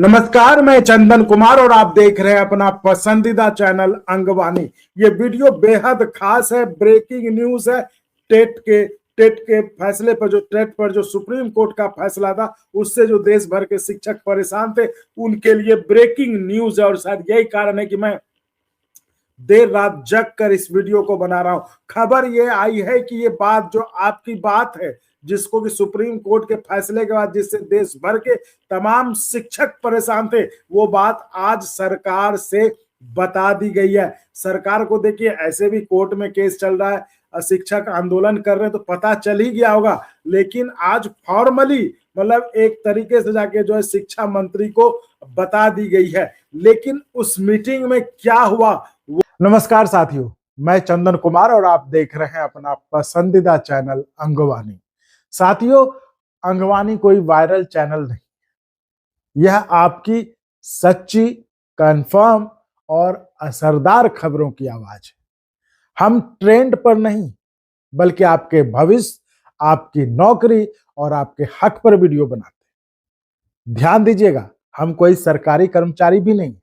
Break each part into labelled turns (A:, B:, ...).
A: नमस्कार, मैं चंदन कुमार और आप देख रहे हैं अपना पसंदीदा चैनल अंगवानी। ये वीडियो बेहद खास है, ब्रेकिंग न्यूज है। टेट के फैसले पर जो सुप्रीम कोर्ट का फैसला था उससे जो देश भर के शिक्षक परेशान थे उनके लिए ब्रेकिंग न्यूज है। और शायद यही कारण है कि मैं देर रात जग कर इस वीडियो को बना रहा हूं। खबर ये आई है कि ये बात जो आपकी बात है, जिसको कि सुप्रीम कोर्ट के फैसले के बाद जिससे देश भर के तमाम शिक्षक परेशान थे, वो बात आज सरकार से बता दी गई है। सरकार को देखिए, ऐसे भी कोर्ट में केस चल रहा है, शिक्षक आंदोलन कर रहे हैं, तो पता चल ही गया होगा। लेकिन आज फॉर्मली मतलब एक तरीके से जाके जो है शिक्षा मंत्री को बता दी गई है। लेकिन उस मीटिंग में क्या हुआ? नमस्कार साथियों, मैं चंदन कुमार और आप देख रहे हैं अपना पसंदीदा चैनल अंगवानी। साथियों, अंगवानी कोई वायरल चैनल नहीं, यह आपकी सच्ची, कंफर्म और असरदार खबरों की आवाज है। हम ट्रेंड पर नहीं, बल्कि आपके भविष्य, आपकी नौकरी और आपके हक पर वीडियो बनाते हैं। ध्यान दीजिएगा, हम कोई सरकारी कर्मचारी भी नहीं,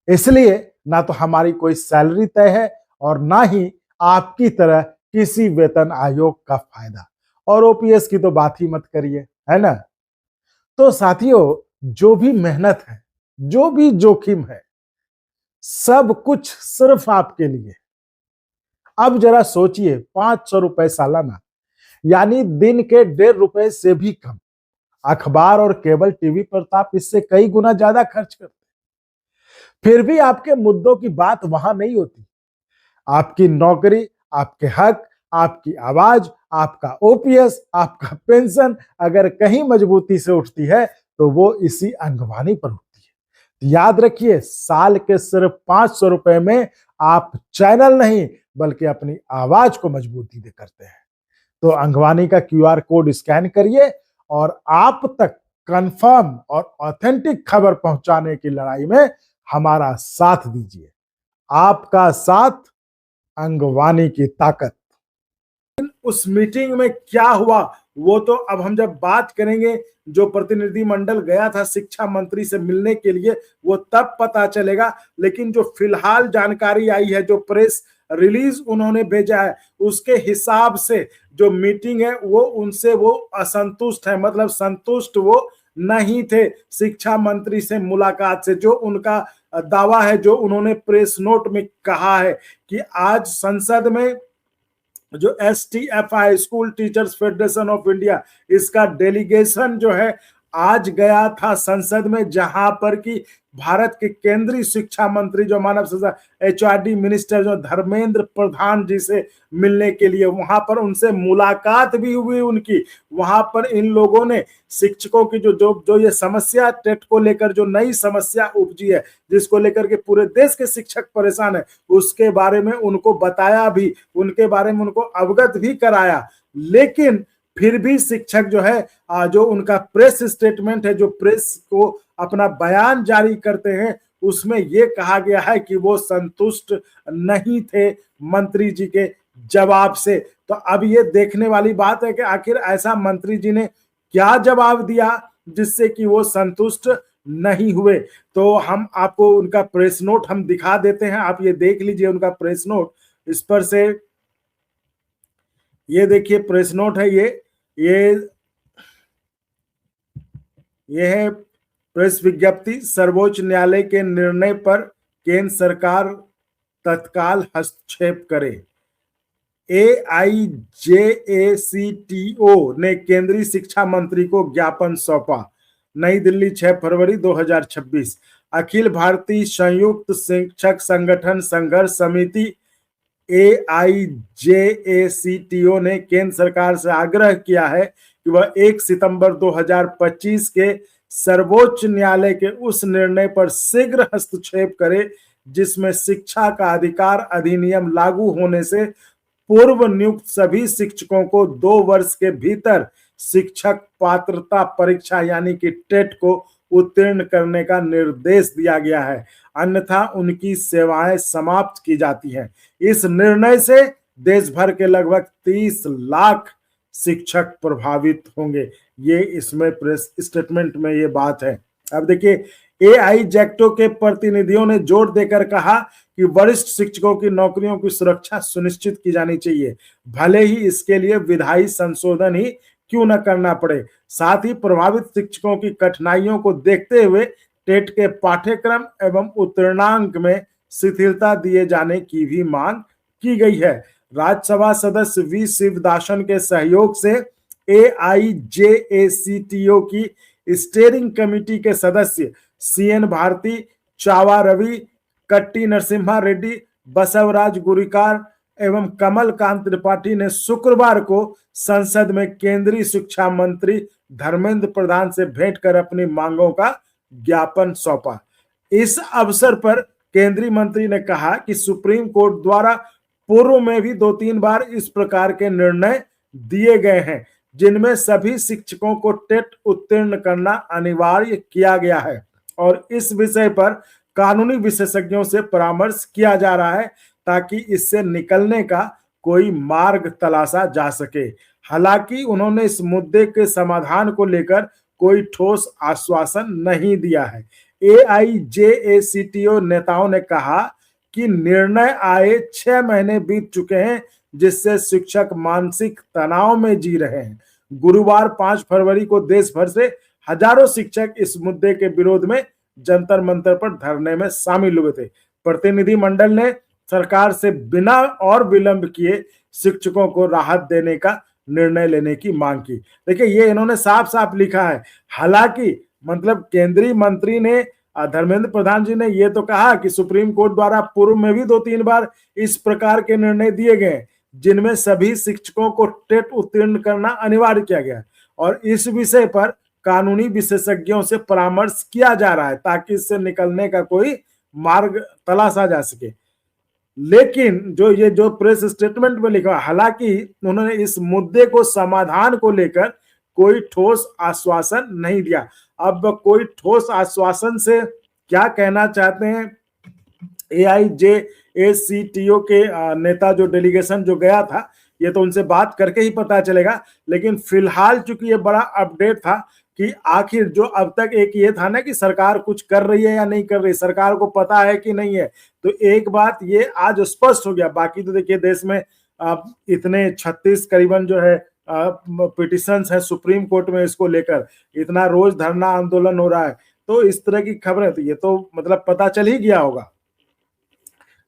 A: इसलिए ना तो हमारी कोई सैलरी तय है और ना ही आपकी तरह किसी वेतन आयोग का फायदा। और ओपीएस की तो बात ही मत करिए, है ना। तो साथियों, जो भी मेहनत है, जो भी जोखिम है, सब कुछ सिर्फ आपके लिए। अब जरा सोचिए, 500 रुपए सालाना, यानी दिन के 1.5 रुपए से भी कम। अखबार और केबल टीवी पर तो आप इससे कई गुना ज्यादा खर्च करते, फिर भी आपके मुद्दों की बात वहां नहीं होती। आपकी नौकरी, आपके हक, आपकी आवाज, आपका ओपीएस, आपका पेंशन अगर कहीं मजबूती से उठती है तो वो इसी अंगवानी पर उठती है। याद रखिए, साल के सिर्फ 500 रुपए में आप चैनल नहीं बल्कि अपनी आवाज को मजबूती दे करते हैं। तो अंगवानी का क्यूआर कोड स्कैन करिए और आप तक कंफर्म और ऑथेंटिक खबर पहुंचाने की लड़ाई में हमारा साथ दीजिए। आपका साथ, अंगवानी की ताकत। उस मीटिंग में क्या हुआ वो तो अब हम जब बात करेंगे, जो प्रतिनिधिमंडल गया था शिक्षा मंत्री से मिलने के लिए, वो तब पता चलेगा। लेकिन जो फिलहाल जानकारी आई है, जो प्रेस रिलीज उन्होंने भेजा है, उसके हिसाब से जो मीटिंग है वो उनसे वो असंतुष्ट है, मतलब संतुष्ट वो नहीं थे शिक्षा मंत्री से मुलाकात से। जो उनका दावा है, जो उन्होंने प्रेस नोट में कहा है कि आज संसद में जो STFI, school teachers federation of India, इसका डेलीगेशन जो है आज गया था संसद में, जहां पर कि भारत के केंद्रीय शिक्षा मंत्री जो मानव संसाधन HRD मिनिस्टर जो धर्मेंद्र प्रधान जी से मिलने के लिए, वहां पर उनसे मुलाकात भी हुई उनकी। वहां पर इन लोगों ने शिक्षकों की जो ये समस्या टेट को लेकर जो नई समस्या उपजी है, जिसको लेकर के पूरे देश के शिक्षक परेशान है, उसके बारे में उनको बताया भी, उनके बारे में उनको अवगत भी कराया। लेकिन फिर भी शिक्षक जो है, जो उनका प्रेस स्टेटमेंट है, जो प्रेस को अपना बयान जारी करते हैं, उसमें यह कहा गया है कि वो संतुष्ट नहीं थे मंत्री जी के जवाब से। तो अब ये देखने वाली बात है कि आखिर ऐसा मंत्री जी ने क्या जवाब दिया जिससे कि वो संतुष्ट नहीं हुए। तो हम आपको उनका प्रेस नोट हम दिखा देते हैं, आप ये देख लीजिए उनका प्रेस नोट। इस पर से ये देखिए प्रेस नोट है, ये है प्रेस विज्ञप्ति। सर्वोच्च न्यायालय के निर्णय पर केंद्र सरकार तत्काल हस्तक्षेप करे। AIJACTO ने केंद्रीय शिक्षा मंत्री को ज्ञापन सौंपा। नई दिल्ली 6 फरवरी 2026। अखिल भारतीय संयुक्त शिक्षक संगठन संघर्ष समिति AIJACTO ने केंद्र सरकार से आग्रह किया है कि वह 1 सितंबर 2025 के सर्वोच्च न्यायालय के उस निर्णय पर शीघ्र हस्तक्षेप करे जिसमें शिक्षा का अधिकार अधिनियम लागू होने से पूर्व नियुक्त सभी शिक्षकों को 2 वर्ष के भीतर शिक्षक पात्रता परीक्षा यानी कि टेट को उत्तीर्ण करने का निर्देश दिया गया है, अन्यथा उनकी सेवाएं समाप्त की जाती हैं। इस निर्णय से देश भर के लगभग 30 लाख शिक्षक प्रभावित होंगे। ये इसमें प्रेस स्टेटमेंट में ये बात है। अब देखिए, एआई जैक्टो के प्रतिनिधियों ने जोर देकर कहा कि वरिष्ठ शिक्षकों की नौकरियों की सुरक्षा सुनिश्चित की जानी चाहिए, भले ही इसके लिए विधायी संशोधन ही क्यों न करना पड़े। साथ ही प्रभावित शिक्षकों की कठिनाइयों को देखते हुए टेट के पाठ्यक्रम एवं उत्तीर्णांक में शिथिलता दिए जाने की भी मांग की गई है। राज्यसभा सदस्य वी शिवदासन के सहयोग से एआईजेएसीटीओ की स्टीयरिंग कमेटी के सदस्य सीएन भारती, चावा रवि, कट्टी नरसिम्हा रेड्डी, बसवराज गुरिकार एवं कमल कांत त्रिपाठी ने शुक्रवार को संसद में केंद्रीय शिक्षा मंत्री धर्मेंद्र प्रधान से भेंट कर अपनी मांगों का ज्ञापन सौंपा। इस अवसर पर केंद्रीय मंत्री ने कहा कि सुप्रीम कोर्ट द्वारा पूर्व में भी 2-3 बार इस प्रकार के निर्णय दिए गए हैं, जिनमें सभी शिक्षकों को टेट उत्तीर्ण करना अनिवार्य किया गया है और इस विषय पर कानूनी विशेषज्ञों से परामर्श किया जा रहा है ताकि इससे निकलने का कोई मार्ग तलाशा जा सके। हालांकि उन्होंने इस मुद्दे के समाधान को लेकर कोई ठोस आश्वासन नहीं दिया है। एआईजेएसीटीओ नेताओं ने कहा कि निर्णय आए 6 महीने बीत चुके हैं, जिससे शिक्षक मानसिक तनाव में जी रहे हैं। गुरुवार 5 फरवरी को देश भर से हजारों शिक्षक इस मुद्दे के विरोध में जंतर मंतर पर धरने में शामिल हुए थे। प्रतिनिधिमंडल ने सरकार से बिना और विलंब किए शिक्षकों को राहत देने का निर्णय लेने की मांग की। देखिए, ये इन्होंने साफ साफ लिखा है। हालांकि मतलब केंद्रीय मंत्री ने धर्मेंद्र प्रधान जी ने ये तो कहा कि सुप्रीम कोर्ट द्वारा पूर्व में भी 2-3 बार इस प्रकार के निर्णय दिए गए, जिनमें सभी शिक्षकों को टेट उत्तीर्ण करना अनिवार्य किया गया है और इस विषय पर कानूनी विशेषज्ञों से परामर्श किया जा रहा है ताकि इससे निकलने का कोई मार्ग तलाशा जा सके। लेकिन जो प्रेस स्टेटमेंट में लिखा, हालांकि उन्होंने इस मुद्दे को समाधान को लेकर कोई ठोस आश्वासन नहीं दिया। अब कोई ठोस आश्वासन से क्या कहना चाहते हैं एआईजेएसीटीओ के नेता, जो डेलीगेशन जो गया था, ये तो उनसे बात करके ही पता चलेगा। लेकिन फिलहाल चूंकि ये बड़ा अपडेट था कि आखिर जो अब तक एक ये था ना कि सरकार कुछ कर रही है या नहीं कर रही, सरकार को पता है कि नहीं है, तो एक बात ये आज स्पष्ट हो गया। बाकी तो देखिए देश में इतने 36 करीबन जो है पिटिशंस है सुप्रीम कोर्ट में इसको लेकर, इतना रोज धरना आंदोलन हो रहा है, तो इस तरह की खबरें तो ये तो मतलब पता चल ही गया होगा।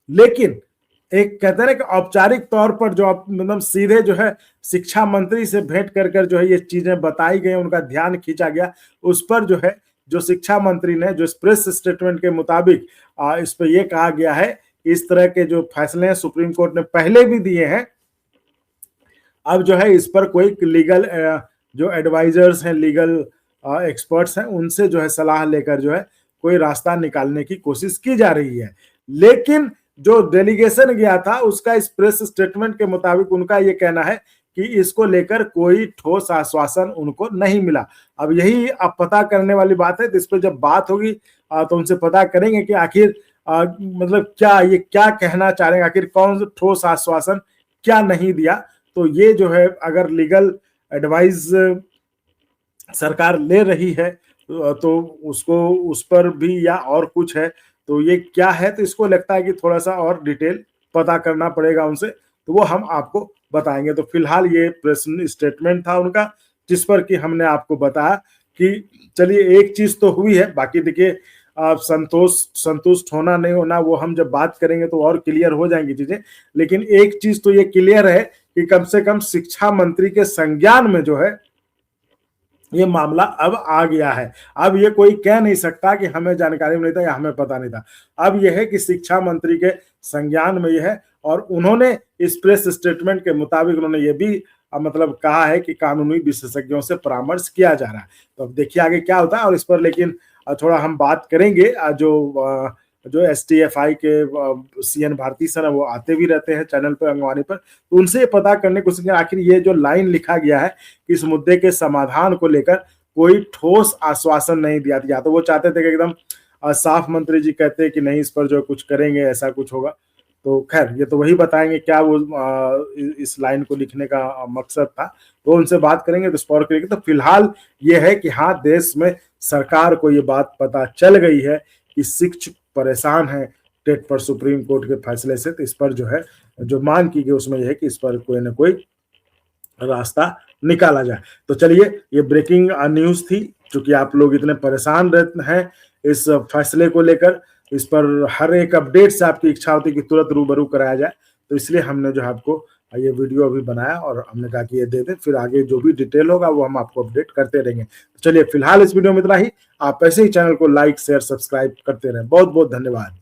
A: लेकिन एक कहते हैं ना कि औपचारिक तौर पर जो मतलब सीधे जो है शिक्षा मंत्री से भेंट कर कर जो है ये चीजें बताई गई, उनका ध्यान खींचा गया, उस पर जो है जो शिक्षा मंत्री ने जो प्रेस स्टेटमेंट के मुताबिक इस पर यह कहा गया है, इस तरह के जो फैसले हैं सुप्रीम कोर्ट ने पहले भी दिए हैं, अब जो है इस पर कोई लीगल जो एडवाइजर्स हैं, लीगल एक्सपर्ट्स हैं, उनसे जो है सलाह लेकर जो है कोई रास्ता निकालने की कोशिश की जा रही है। लेकिन जो डेलीगेशन गया था उसका इस प्रेस स्टेटमेंट के मुताबिक उनका ये कहना है कि इसको लेकर कोई ठोस आश्वासन उनको नहीं मिला। अब यही अब पता करने वाली बात है, तो इस पर जब बात होगी तो उनसे पता करेंगे कि आखिर मतलब क्या ये क्या कहना चाह रहे हैं, आखिर कौन ठोस आश्वासन क्या नहीं दिया। तो ये जो है अगर लीगल एडवाइस सरकार ले रही है तो उसको उस पर भी या और कुछ है, तो ये क्या है, तो इसको लगता है कि थोड़ा सा और डिटेल पता करना पड़ेगा उनसे, तो वो हम आपको बताएंगे। तो फिलहाल ये प्रेस स्टेटमेंट था उनका, जिस पर कि हमने आपको बताया कि चलिए एक चीज तो हुई है। बाकी देखिए संतुष्ट होना नहीं होना वो हम जब बात करेंगे तो और क्लियर हो जाएंगी चीजें, लेकिन एक चीज तो ये क्लियर है कि कम से कम शिक्षा मंत्री के संज्ञान में जो है ये मामला अब आ गया है। अब ये कोई कह नहीं सकता कि हमें जानकारी नहीं था या हमें पता नहीं था। अब यह है कि शिक्षा मंत्री के संज्ञान में यह है और उन्होंने इस प्रेस स्टेटमेंट के मुताबिक उन्होंने ये भी मतलब कहा है कि कानूनी विशेषज्ञों से परामर्श किया जा रहा है। तो अब देखिए आगे क्या होता है और इस पर लेकिन थोड़ा हम बात करेंगे। जो STFI के सीएन भारती सर है वो आते भी रहते हैं चैनल पर अंगवानी पर, तो उनसे पता करने को आखिर ये जो लाइन लिखा गया है कि इस मुद्दे के समाधान को लेकर कोई ठोस आश्वासन नहीं दिया था। तो वो चाहते थे कि एकदम साफ मंत्री जी कहते कि नहीं इस पर जो कुछ करेंगे ऐसा कुछ होगा, तो खैर ये तो वही बताएंगे क्या वो इस लाइन को लिखने का मकसद था, तो उनसे बात करेंगे तो इस पर करेंगे। तो फिलहाल ये है कि हाँ, देश में सरकार को ये बात पता चल गई है कि शिक्षक परेशान है टेट पर सुप्रीम कोर्ट के फैसले से। तो इस पर जो है जो मांग की गई उसमें यह है कि इस पर कोई ना कोई रास्ता निकाला जाए। तो चलिए, ये ब्रेकिंग न्यूज थी, क्योंकि आप लोग इतने परेशान रहते हैं इस फैसले को लेकर, इस पर हर एक अपडेट से आपकी इच्छा होती है कि तुरंत रूबरू कराया जाए। तो इसलिए हमने जो है आपको ये वीडियो अभी बनाया और हमने कहा कि ये दे दें, फिर आगे जो भी डिटेल होगा वो हम आपको अपडेट करते रहेंगे। तो चलिए, फिलहाल इस वीडियो में इतना ही। आप ऐसे ही चैनल को लाइक शेयर सब्सक्राइब करते रहें। बहुत बहुत धन्यवाद।